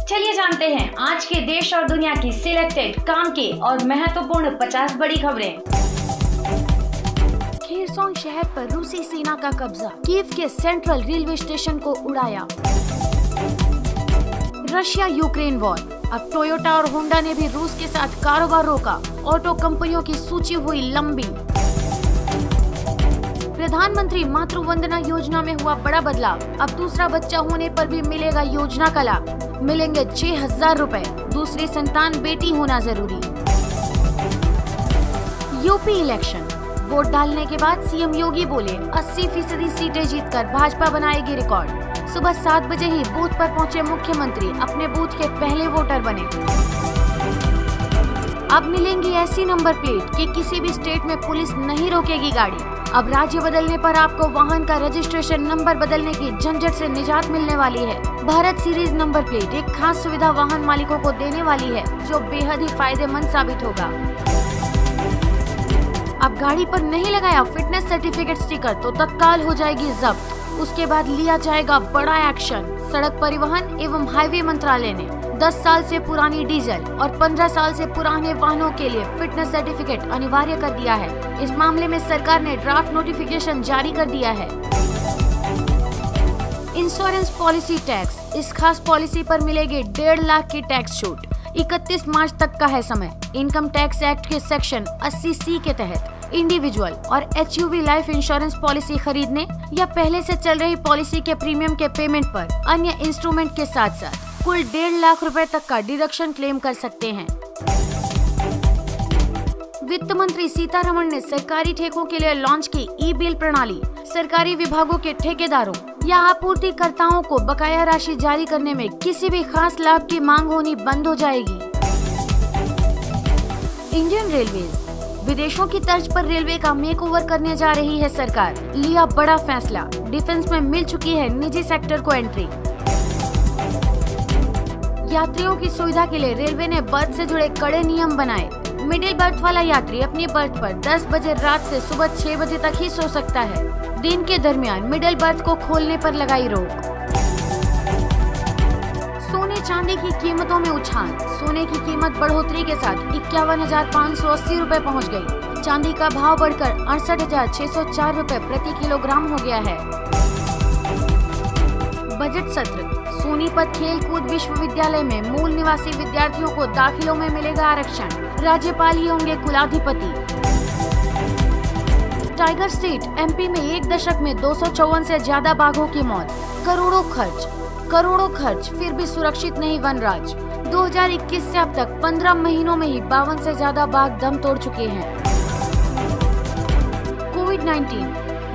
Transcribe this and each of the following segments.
चलिए जानते हैं आज के देश और दुनिया की सिलेक्टेड काम के और महत्वपूर्ण 50 बड़ी खबरें। खेरसोन शहर पर रूसी सेना का कब्जा, कीव के सेंट्रल रेलवे स्टेशन को उड़ाया। रशिया यूक्रेन वॉर, अब टोयोटा और होंडा ने भी रूस के साथ कारोबार रोका। ऑटो कंपनियों की सूची हुई लंबी। प्रधानमंत्री मातृ वंदना योजना में हुआ बड़ा बदलाव, अब दूसरा बच्चा होने पर भी मिलेगा योजना का लाभ। मिलेंगे 6,000 रुपए, दूसरी संतान बेटी होना जरूरी। यूपी इलेक्शन, वोट डालने के बाद सीएम योगी बोले 80% सीटें जीतकर भाजपा बनाएगी रिकॉर्ड। सुबह 7 बजे ही बूथ पर पहुंचे मुख्यमंत्री, अपने बूथ के पहले वोटर बने। अब मिलेंगी ऐसी नंबर प्लेट कि किसी भी स्टेट में पुलिस नहीं रोकेगी गाड़ी। अब राज्य बदलने पर आपको वाहन का रजिस्ट्रेशन नंबर बदलने की झंझट से निजात मिलने वाली है। भारत सीरीज नंबर प्लेट एक खास सुविधा वाहन मालिकों को देने वाली है, जो बेहद ही फायदेमंद साबित होगा। अब गाड़ी पर नहीं लगाया फिटनेस सर्टिफिकेट स्टिकर तो तत्काल हो जाएगी जब्त। उसके बाद लिया जाएगा बड़ा एक्शन। सड़क परिवहन एवं हाईवे मंत्रालय ने 10 साल से पुरानी डीजल और 15 साल से पुराने वाहनों के लिए फिटनेस सर्टिफिकेट अनिवार्य कर दिया है। इस मामले में सरकार ने ड्राफ्ट नोटिफिकेशन जारी कर दिया है। इंश्योरेंस पॉलिसी टैक्स, इस खास पॉलिसी पर मिलेगी 1.5 लाख की टैक्स छूट। 31 मार्च तक का है समय। इनकम टैक्स एक्ट के सेक्शन 80C के तहत इंडिविजुअल और HUV लाइफ इंश्योरेंस पॉलिसी खरीदने या पहले से चल रही पॉलिसी के प्रीमियम के पेमेंट पर अन्य इंस्ट्रूमेंट के साथ साथ कुल 1.5 लाख रुपए तक का डिडक्शन क्लेम कर सकते हैं। वित्त मंत्री सीतारमण ने सरकारी ठेकों के लिए लॉन्च की ई-बिल प्रणाली। सरकारी विभागों के ठेकेदारों या आपूर्तिकर्ताओं को बकाया राशि जारी करने में किसी भी खास लाभ की मांग होनी बंद हो जाएगी। इंडियन रेलवे, विदेशों की तर्ज पर रेलवे का मेकओवर करने जा रही है सरकार। लिया बड़ा फैसला, डिफेंस में मिल चुकी है निजी सेक्टर को एंट्री। यात्रियों की सुविधा के लिए रेलवे ने बर्थ से जुड़े कड़े नियम बनाए। मिडिल बर्थ वाला यात्री अपनी बर्थ पर 10 बजे रात से सुबह 6 बजे तक ही सो सकता है। दिन के दरमियान मिडिल बर्थ को खोलने पर लगाई रोक। सोने चांदी की कीमतों में उछाल, सोने की कीमत बढ़ोतरी के साथ 51,580 रुपए पहुँच गयी। चांदी का भाव बढ़कर 68,604 रुपए प्रति किलोग्राम हो गया है। बजट सत्र, सोनीपत खेल कूद विश्वविद्यालय में मूल निवासी विद्यार्थियों को दाखिलों में मिलेगा आरक्षण। राज्यपाल ही होंगे कुलाधिपति। टाइगर स्टेट MP में एक दशक में 254 से ज्यादा बाघों की मौत। करोड़ों खर्च फिर भी सुरक्षित नहीं वनराज। 2021 से अब तक 15 महीनों में ही 52 से ज्यादा बाघ दम तोड़ चुके हैं। कोविड-19,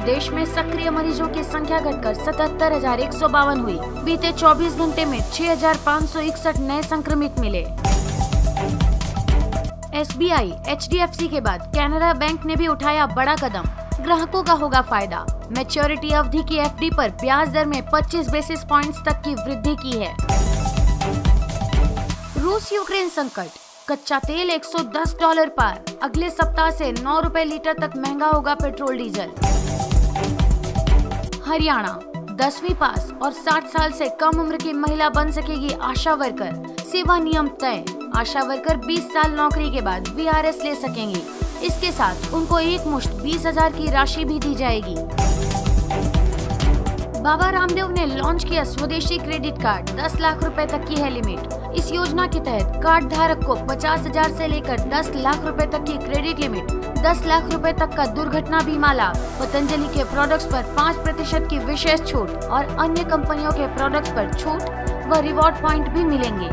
देश में सक्रिय मरीजों की संख्या घटकर 77,152 हुई। बीते 24 घंटे में 6,561 नए संक्रमित मिले। SBI, HDFC के बाद कैनरा बैंक ने भी उठाया बड़ा कदम। ग्राहकों का होगा फायदा। मैच्योरिटी अवधि की FD पर ब्याज दर में 25 बेसिस पॉइंट्स तक की वृद्धि की है। रूस यूक्रेन संकट, कच्चा तेल $110 पार। अगले सप्ताह से 9 रुपए लीटर तक महंगा होगा पेट्रोल डीजल। हरियाणा, 10वीं पास और 60 साल से कम उम्र की महिला बन सकेगी आशा वर्कर। सेवा नियम तय, आशा वर्कर 20 साल नौकरी के बाद VRS ले सकेंगी। इसके साथ उनको एक मुश्त 20,000 की राशि भी दी जाएगी। बाबा रामदेव ने लॉन्च किया स्वदेशी क्रेडिट कार्ड, 10 लाख रुपए तक की है लिमिट। इस योजना के तहत कार्ड धारक को 50,000 से लेकर 10 लाख रुपए तक की क्रेडिट लिमिट, 10 लाख रुपए तक का दुर्घटना बीमा लाभ, पतंजलि के प्रोडक्ट्स पर 5% की विशेष छूट और अन्य कंपनियों के प्रोडक्ट्स पर छूट व रिवॉर्ड पॉइंट भी मिलेंगे।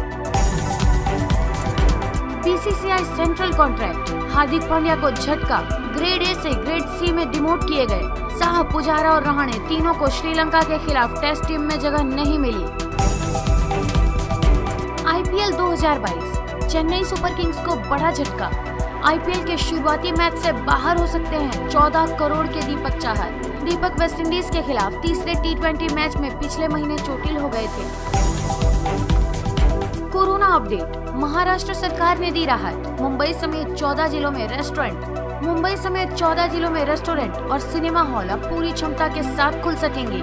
BCCI central contract, Hardik Pandya को झटका, ग्रेड A से ग्रेड C में डिमोट किए गए। साह, पुजारा और रहाणे तीनों को श्रीलंका के खिलाफ टेस्ट टीम में जगह नहीं मिली। IPL 2022, चेन्नई सुपर किंग्स को बड़ा झटका। IPL के शुरुआती मैच से बाहर हो सकते हैं 14 करोड़ के दीपक चाहर। दीपक वेस्टइंडीज के खिलाफ तीसरे T20 मैच में पिछले महीने चोटिल हो गए थे। कोरोना अपडेट, महाराष्ट्र सरकार ने दी राहत। मुंबई समेत 14 जिलों में रेस्टोरेंट और सिनेमा हॉल अब पूरी क्षमता के साथ खुल सकेंगे।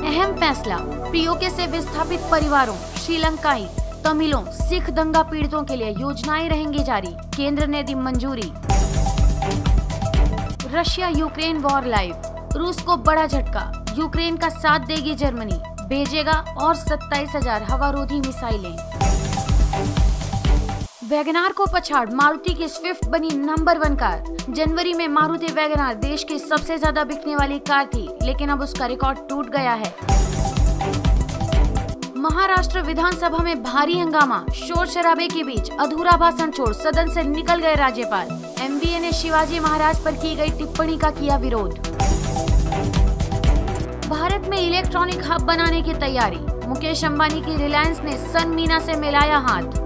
अहम फैसला, पीओके से विस्थापित परिवारों, श्रीलंकाई, तमिलों, सिख दंगा पीड़ितों के लिए योजनाएं रहेंगी जारी, केंद्र ने दी मंजूरी। रशिया यूक्रेन वॉर लाइव, रूस को बड़ा झटका, यूक्रेन का साथ देगी जर्मनी, भेजेगा और 27,000 हवारोधी मिसाइलें। वैगनार को पछाड़ मारुति की स्विफ्ट बनी नंबर 1 कार। जनवरी में मारुति वैगनार देश की सबसे ज्यादा बिकने वाली कार थी, लेकिन अब उसका रिकॉर्ड टूट गया है। महाराष्ट्र विधानसभा में भारी हंगामा, शोर शराबे के बीच अधूरा भाषण छोड़ सदन से निकल गए राज्यपाल। एमवीए ने शिवाजी महाराज पर की गई टिप्पणी का किया विरोध। भारत में इलेक्ट्रॉनिक हब बनाने की तैयारी, मुकेश अंबानी की रिलायंस ने सन मीना से मिलाया हाथ।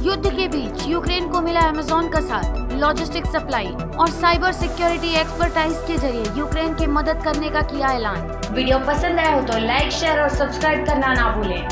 युद्ध के बीच यूक्रेन को मिला अमेज़न का साथ, लॉजिस्टिक सप्लाई और साइबर सिक्योरिटी एक्सपर्टाइज के जरिए यूक्रेन की मदद करने का किया ऐलान। वीडियो पसंद आया हो तो लाइक, शेयर और सब्सक्राइब करना ना भूलें।